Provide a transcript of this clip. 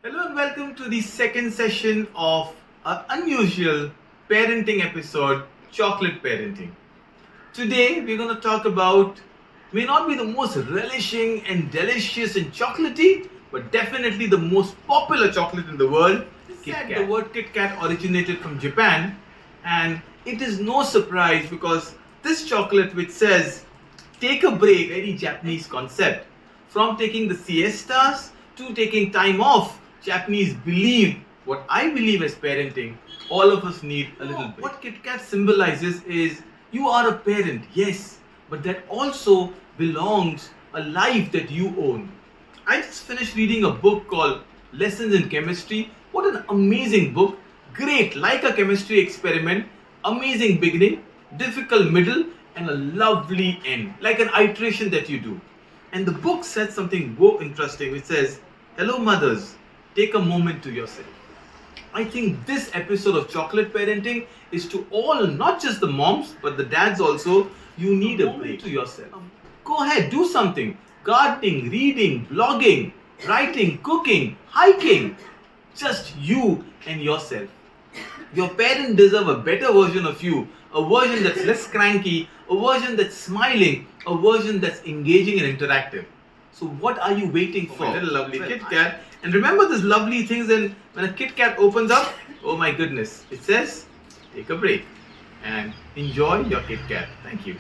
Hello and welcome to the second session of our unusual parenting episode, Chocolate Parenting. Today we're going to talk about may not be the most relishing and delicious and chocolatey, but definitely the most popular chocolate in the world, Kit Kat. The word Kit Kat originated from Japan, and it is no surprise because this chocolate, which says take a break, very Japanese concept, from taking the siestas to taking time off. Japanese believe what I believe as parenting. All of us need a little bit. What Kit Kat symbolizes is you are a parent, yes, but that also belongs a life that you own. I just finished reading a book called Lessons in Chemistry. What an amazing book! Great, like a chemistry experiment. Amazing beginning, difficult middle, and a lovely end, like an iteration that you do. And the book said something so interesting, which says, "Hello, mothers. Take a moment to yourself." I think this episode of Chocolate Parenting is to all, not just the moms, but the dads also. You need a break to yourself. Go ahead, do something. Gardening, reading, blogging, writing, cooking, hiking. Just you and yourself. Your parent deserve a better version of you, a version that's less cranky, a version that's smiling, a version that's engaging and interactive. So what are you waiting for? My little lovely Kit Kat. And remember these lovely things, and when a Kit Kat opens up, oh my goodness, it says, take a break and enjoy your Kit Kat. Thank you.